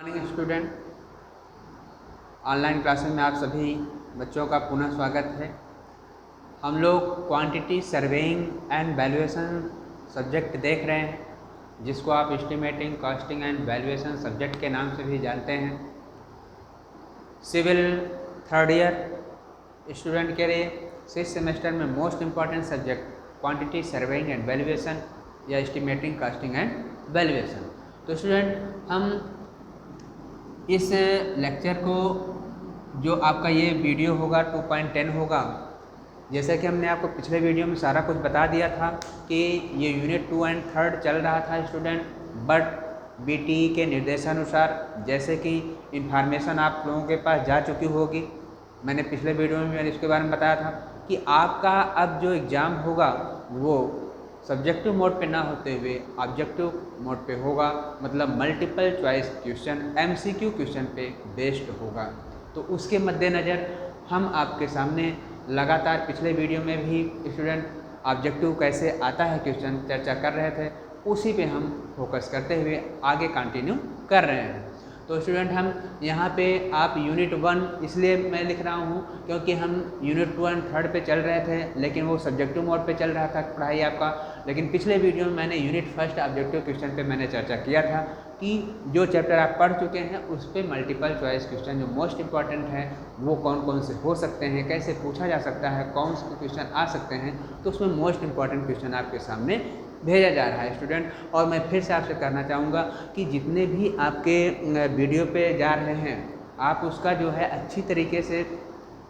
Morning student, online classes में आप सभी बच्चों का पुनः स्वागत है। हम लोग quantity surveying and valuation subject देख रहे हैं, जिसको आप estimating, costing and valuation subject के नाम से भी जानते हैं। सिविल थर्ड ईयर स्टूडेंट के लिए 6th सेमेस्टर में most important subject quantity surveying and valuation या एस्टिमेटिंग, कॉस्टिंग एंड वैल्यूएशन। तो स्टूडेंट, हम इस लेक्चर को, जो आपका ये वीडियो होगा 2.10 होगा, जैसा कि हमने आपको पिछले वीडियो में सारा कुछ बता दिया था कि ये यूनिट 2 एंड 3 चल रहा था स्टूडेंट। बट बीटीई के निर्देशानुसार जैसे कि इन्फॉर्मेशन आप लोगों के पास जा चुकी होगी, मैंने पिछले वीडियो में मैंने इसके बारे में बताया था कि आपका अब जो एग्ज़ाम होगा वो सब्जेक्टिव मोड पे ना होते हुए ऑब्जेक्टिव मोड पे होगा, मतलब multiple choice question MCQ question पे बेस्ड होगा। तो उसके मद्देनज़र हम आपके सामने लगातार पिछले वीडियो में भी स्टूडेंट ऑब्जेक्टिव कैसे आता है क्वेश्चन चर्चा कर रहे थे, उसी पे हम फोकस करते हुए आगे कंटिन्यू कर रहे हैं। तो स्टूडेंट, हम यहाँ पे आप यूनिट 1 इसलिए मैं लिख रहा हूँ क्योंकि हम यूनिट 2 एंड 3 पे चल रहे थे, लेकिन वो सब्जेक्टिव मोड पे चल रहा था पढ़ाई आपका। लेकिन पिछले वीडियो में मैंने यूनिट 1 ऑब्जेक्टिव क्वेश्चन पे मैंने चर्चा किया था कि जो चैप्टर आप पढ़ चुके हैं उस पर मल्टीपल चॉइस क्वेश्चन जो मोस्ट इंपॉर्टेंट है वो कौन कौन से हो सकते हैं, कैसे पूछा जा सकता है, कौन से क्वेश्चन आ सकते हैं। तो उसमें मोस्ट इंपॉर्टेंट क्वेश्चन आपके सामने भेजा जा रहा है स्टूडेंट। और मैं फिर से आपसे कहना चाहूँगा कि जितने भी आपके वीडियो पे जा रहे हैं, आप उसका जो है अच्छी तरीके से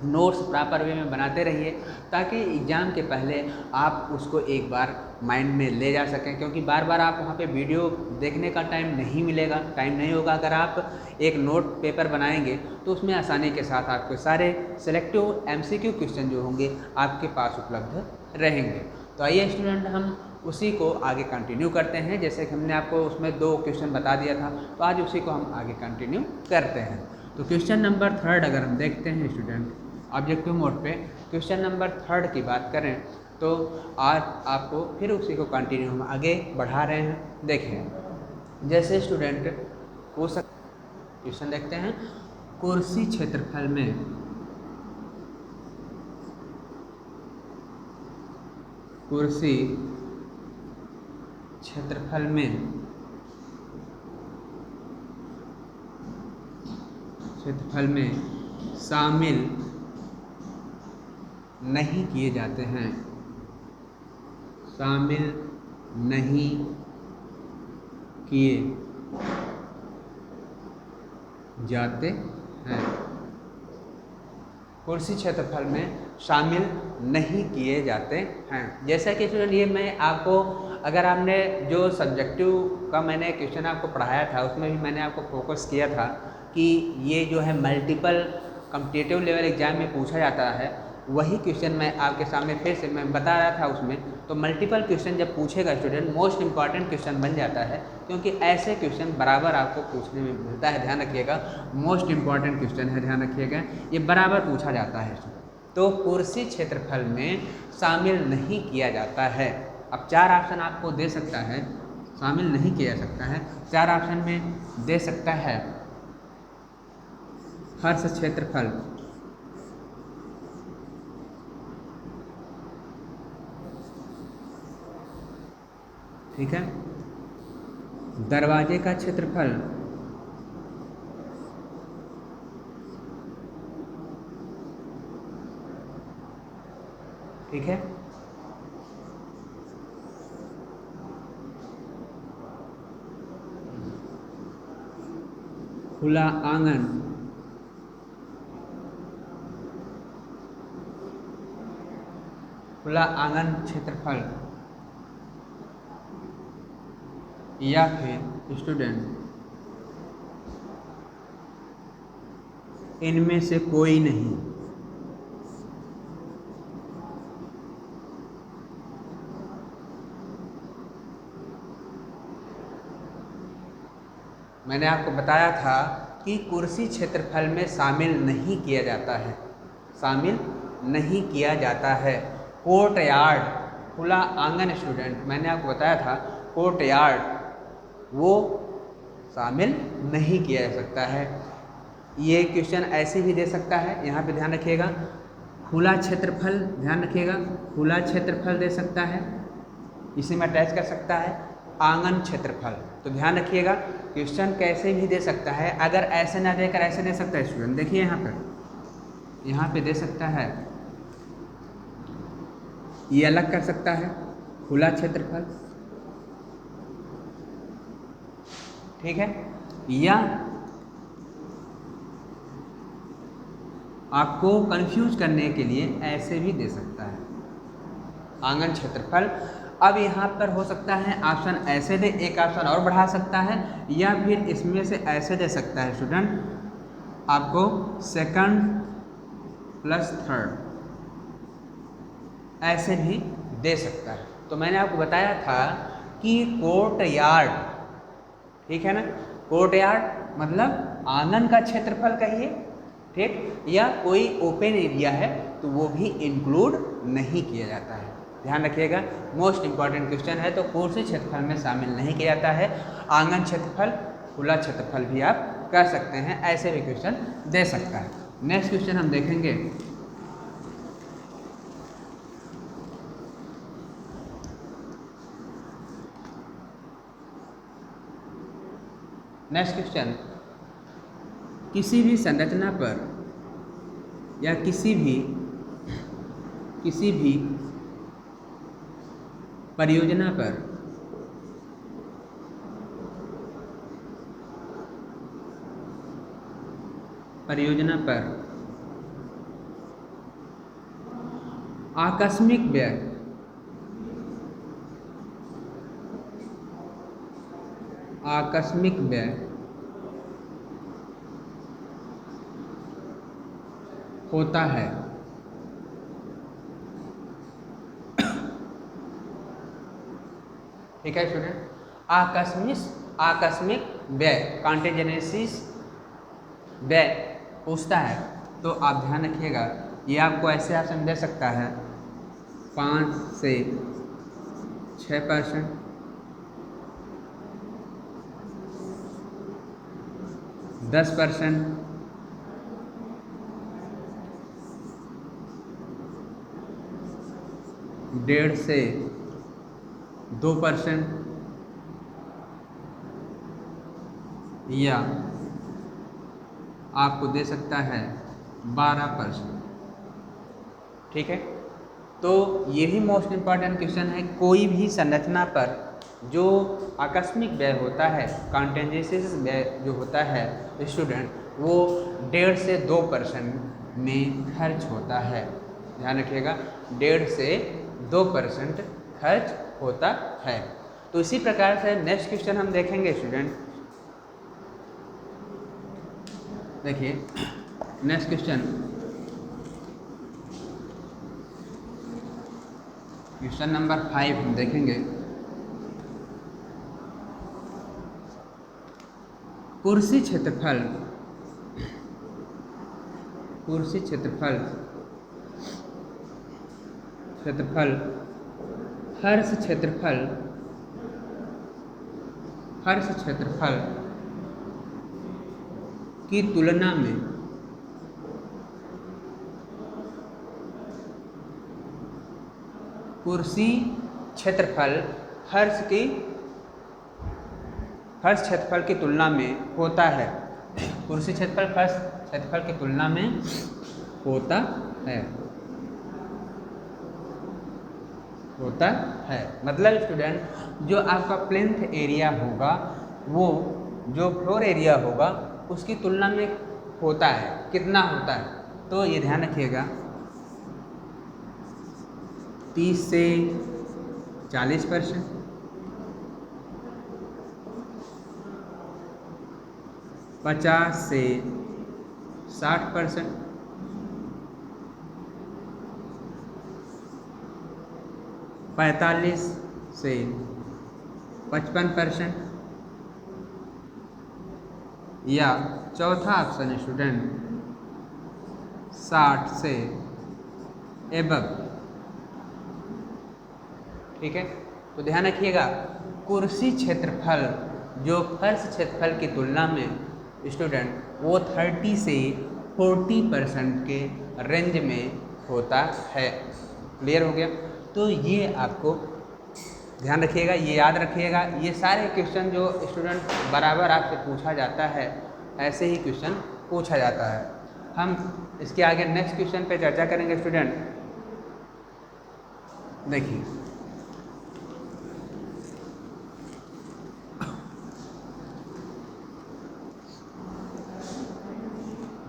नोट्स प्रॉपर वे में बनाते रहिए, ताकि एग्ज़ाम के पहले आप उसको एक बार माइंड में ले जा सकें। क्योंकि बार बार आप वहाँ पे वीडियो देखने का टाइम नहीं मिलेगा, टाइम नहीं होगा। अगर आप एक नोट पेपर बनाएंगे तो उसमें आसानी के साथ आपके सारे सेलेक्टिव MCQ क्वेश्चन जो होंगे आपके पास उपलब्ध रहेंगे। तो आइए स्टूडेंट, हम उसी को आगे कंटिन्यू करते हैं। जैसे कि हमने आपको उसमें 2 क्वेश्चन बता दिया था, तो आज उसी को हम आगे कंटिन्यू करते हैं। तो क्वेश्चन नंबर 3 अगर हम देखते हैं स्टूडेंट ऑब्जेक्टिव मोड पे, क्वेश्चन नंबर 3 की बात करें तो आज आपको फिर उसी को कंटिन्यू हम आगे बढ़ा रहे हैं। देखिए, जैसे स्टूडेंट हो क्वेश्चन देखते हैं, कुर्सी क्षेत्रफल में कुर्सी क्षेत्रफल में शामिल नहीं किए जाते हैं, शामिल नहीं किए जाते हैं। कुर्सी क्षेत्रफल में शामिल नहीं किए जाते हैं। जैसा कि स्टूडेंट, ये मैं आपको, अगर आपने जो सब्जेक्टिव का मैंने क्वेश्चन आपको पढ़ाया था उसमें भी मैंने आपको फोकस किया था कि ये जो है मल्टीपल कॉम्पिटिटिव लेवल एग्जाम में पूछा जाता है, वही क्वेश्चन मैं आपके सामने फिर से मैं बता रहा था उसमें। तो मल्टीपल क्वेश्चन जब पूछेगा स्टूडेंट, मोस्ट इंपॉर्टेंट क्वेश्चन बन जाता है, क्योंकि ऐसे क्वेश्चन बराबर आपको पूछने में मिलता है। ध्यान रखिएगा, मोस्ट इंपॉर्टेंट क्वेश्चन है, ध्यान रखिएगा, ये बराबर पूछा जाता है। तो कुर्सी क्षेत्रफल में शामिल नहीं किया जाता है। अब 4 ऑप्शन आपको दे सकता है, शामिल नहीं किया जा सकता है। 4 ऑप्शन में दे सकता है फर्श क्षेत्रफल, ठीक है, दरवाजे का क्षेत्रफल, ठीक है, खुला आंगन, खुला आंगन क्षेत्रफल, या फिर स्टूडेंट इनमें से कोई नहीं। मैंने आपको बताया था कि कुर्सी क्षेत्रफल में शामिल नहीं किया जाता है, शामिल नहीं किया जाता है। कोर्ट यार्ड, खुला आंगन स्टूडेंट, मैंने आपको बताया था कोर्ट यार्ड वो शामिल नहीं किया जा सकता है। ये क्वेश्चन ऐसे भी दे सकता है, यहाँ पे ध्यान रखिएगा, खुला क्षेत्रफल, ध्यान रखिएगा, खुला क्षेत्रफल दे सकता है, इसी में अटैच कर सकता है आंगन क्षेत्रफल। तो ध्यान रखिएगा क्वेश्चन कैसे भी दे सकता है, अगर ऐसे ना देकर ऐसे दे सकता है स्टूडेंट। देखिए यहाँ पे दे सकता है, ये अलग कर सकता है खुला क्षेत्रफल, ठीक है, या आपको कंफ्यूज करने के लिए ऐसे भी दे सकता है आंगन क्षेत्रफल। अब यहाँ पर हो सकता है ऑप्शन ऐसे दे, एक ऑप्शन और बढ़ा सकता है, या फिर इसमें से ऐसे दे सकता है स्टूडेंट, आपको सेकंड प्लस थर्ड ऐसे भी दे सकता है। तो मैंने आपको बताया था कि कोर्ट यार्ड, ठीक है ना, कोर्ट यार्ड मतलब आंगन का क्षेत्रफल कहिए, ठीक, या कोई ओपन एरिया है तो वो भी इंक्लूड नहीं किया जाता है। ध्यान रखिएगा, मोस्ट इंपॉर्टेंट क्वेश्चन है, तो कुर्सी क्षेत्रफल में शामिल नहीं किया जाता है। आंगन क्षेत्रफल, खुला क्षेत्रफल भी आप कर सकते हैं, ऐसे भी क्वेश्चन दे सकता है। नेक्स्ट क्वेश्चन हम देखेंगे, नेक्स्ट क्वेश्चन, किसी भी संरचना पर या किसी भी परियोजना पर आकस्मिक व्यय होता है, ठीक है स्टूडेंट, आकस्मिक व्यय, कॉन्टिजेंसीज व्यय पूछता है, तो आप ध्यान रखिएगा, ये आपको ऐसे ऑप्शन दे सकता है 5 से 6%, 10%, 1.5 से 2%, या आपको दे सकता है 12%, ठीक है। तो यही मोस्ट इम्पॉर्टेंट क्वेश्चन है, कोई भी संरचना पर जो आकस्मिक व्यय होता है, कॉन्टिजेंसीज व्यय जो होता है स्टूडेंट, वो 1.5 से 2% में खर्च होता है। ध्यान रखिएगा, 1.5 से 2% खर्च होता है। तो इसी प्रकार से नेक्स्ट क्वेश्चन हम देखेंगे स्टूडेंट। देखिए नेक्स्ट क्वेश्चन नंबर 5 हम देखेंगे, कुर्सी क्षेत्रफल फर्श क्षेत्रफल की तुलना में कुर्सी क्षेत्रफल फर्श क्षेत्रफल की तुलना में होता है। कुर्सी क्षेत्रफल फर्श क्षेत्रफल की तुलना में होता है। मतलब स्टूडेंट, जो आपका प्लेन्थ एरिया होगा, वो जो फ्लोर एरिया होगा उसकी तुलना में होता है, कितना होता है, तो ये ध्यान रखिएगा 30 से 40%, 50 से 60%, 45 से 55%, या चौथा ऑप्शन है स्टूडेंट 60 से एबव, ठीक है। तो ध्यान रखिएगा, कुर्सी क्षेत्रफल जो फर्श क्षेत्रफल की तुलना में स्टूडेंट वो 30 से 40% के रेंज में होता है। क्लियर हो गया? तो ये आपको ध्यान रखिएगा, ये याद रखिएगा। ये सारे क्वेश्चन जो स्टूडेंट बराबर आपसे पूछा जाता है, ऐसे ही क्वेश्चन पूछा जाता है। हम इसके आगे नेक्स्ट क्वेश्चन पे चर्चा करेंगे स्टूडेंट। देखिए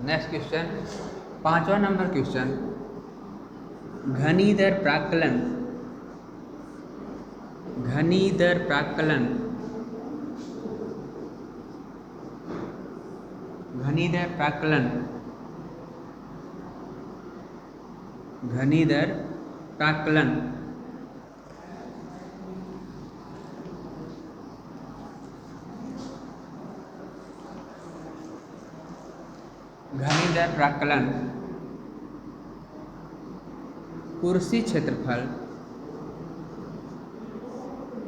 नेक्स्ट क्वेश्चन, 5वां नंबर क्वेश्चन, घनी दर प्राक्कलन, घनी दर प्राक्कलन, घनी दर प्राक्कलन, घनी दर प्राक्कलन घनी दर प्राक्कलन कुर्सी क्षेत्रफल,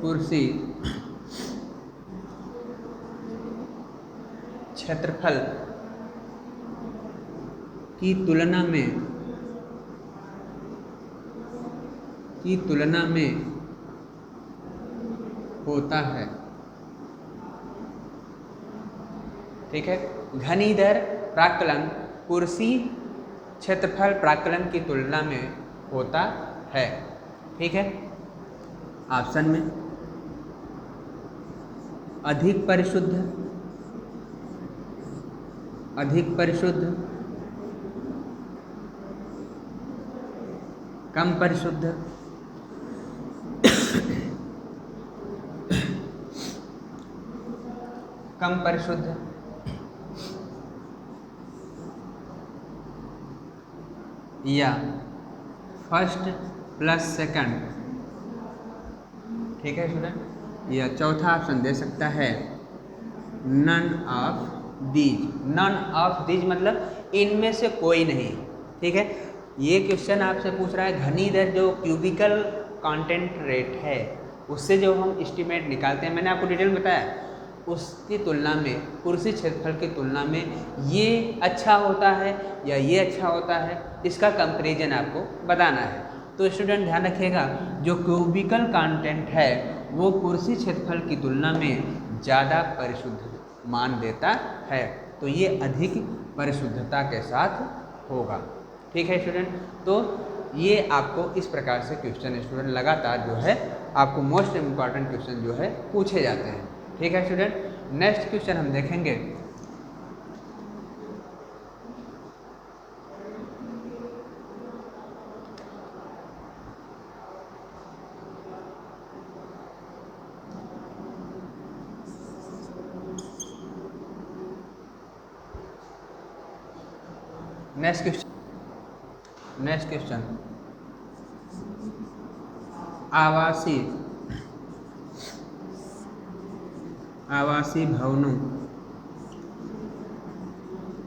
कुर्सी क्षेत्रफल की तुलना में होता है। ठीक है, घनी दर प्राक्कलन कुर्सी क्षेत्रफल प्राक्कलन की तुलना में होता है। ठीक है, ऑप्शन में अधिक परिशुद्ध, अधिक परिशुद्ध, कम परिशुद्ध, कम परिशुद्ध, या फर्स्ट प्लस सेकंड। ठीक है स्टूडेंट, या चौथा ऑप्शन दे सकता है none of these. None of these मतलब इनमें से कोई नहीं। ठीक है, ये क्वेश्चन आपसे पूछ रहा है घनी दर जो क्यूबिकल कंटेंट रेट है उससे जो हम एस्टीमेट निकालते हैं, मैंने आपको डिटेल में बताया, उसकी तुलना में कुर्सी क्षेत्रफल की तुलना में ये अच्छा होता है या ये अच्छा होता है, इसका कंपैरिजन आपको बताना है। तो स्टूडेंट ध्यान रखिएगा, जो क्यूबिकल कंटेंट है वो कुर्सी क्षेत्रफल की तुलना में ज़्यादा परिशुद्ध मान देता है, तो ये अधिक परिशुद्धता के साथ होगा। ठीक है स्टूडेंट, तो ये आपको इस प्रकार से क्वेश्चन स्टूडेंट लगातार जो है आपको मोस्ट इम्पॉर्टेंट क्वेश्चन जो है पूछे जाते हैं। ठीक है स्टूडेंट, नेक्स्ट क्वेश्चन हम देखेंगे। नेक्स्ट क्वेश्चन आवासीय भवनों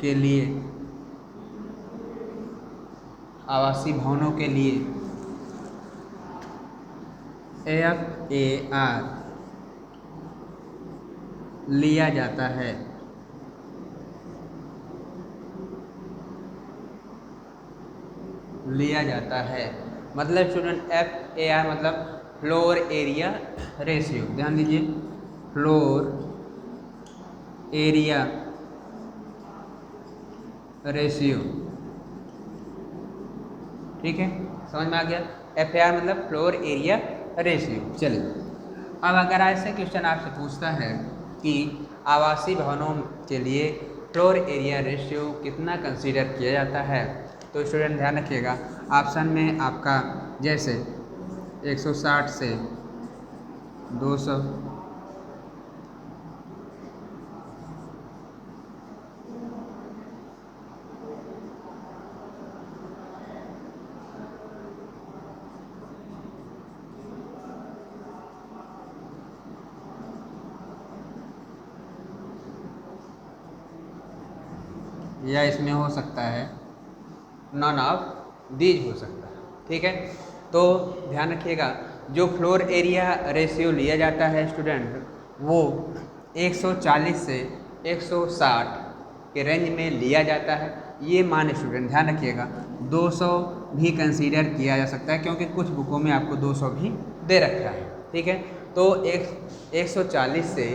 के लिए, आवासीय भवनों के लिए FAR लिया जाता है। लिया जाता है मतलब स्टूडेंट FAR मतलब फ्लोर एरिया रेशियो। ध्यान दीजिए, फ्लोर एरिया रेशियो। ठीक है, समझ में आ गया? FAR मतलब फ्लोर एरिया रेशियो। चलिए, अब अगर ऐसे क्वेश्चन आपसे पूछता है कि आवासीय भवनों के लिए फ्लोर एरिया रेशियो कितना कंसीडर किया जाता है, तो स्टूडेंट ध्यान रखिएगा, ऑप्शन में आपका जैसे 160 से 200, या इसमें हो सकता है नॉन ऑफ दीज हो सकता है। ठीक है, तो ध्यान रखिएगा, जो फ्लोर एरिया रेशियो लिया जाता है स्टूडेंट वो 140 से 160 के रेंज में लिया जाता है। ये मान स्टूडेंट ध्यान रखिएगा, 200 भी कंसीडर किया जा सकता है क्योंकि कुछ बुकों में आपको 200 भी दे रखा है, ठीक है। तो 140 से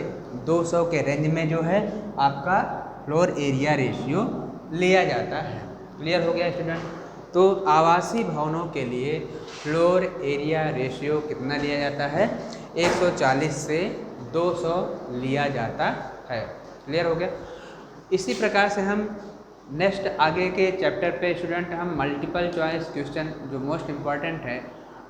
200 के रेंज में जो है आपका फ्लोर एरिया रेशियो लिया जाता है। क्लियर हो गया स्टूडेंट। तो आवासीय भवनों के लिए फ्लोर एरिया रेशियो कितना लिया जाता है, 140 से 200 लिया जाता है। क्लियर हो गया। इसी प्रकार से हम नेक्स्ट आगे के चैप्टर पे स्टूडेंट हम मल्टीपल चॉइस क्वेश्चन जो मोस्ट इम्पॉर्टेंट है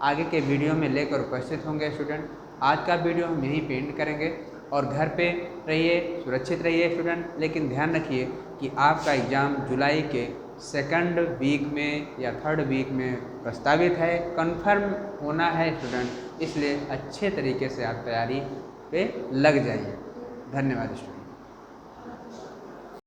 आगे के वीडियो में लेकर उपस्थित होंगे स्टूडेंट। आज का वीडियो हम यहीं पे एंड करेंगे और घर पे रहिए, सुरक्षित रहिए स्टूडेंट। लेकिन ध्यान रखिए कि आपका एग्ज़ाम जुलाई के सेकंड वीक में या थर्ड वीक में प्रस्तावित है, कंफर्म होना है स्टूडेंट, इसलिए अच्छे तरीके से आप तैयारी पे लग जाइए। धन्यवाद स्टूडेंट।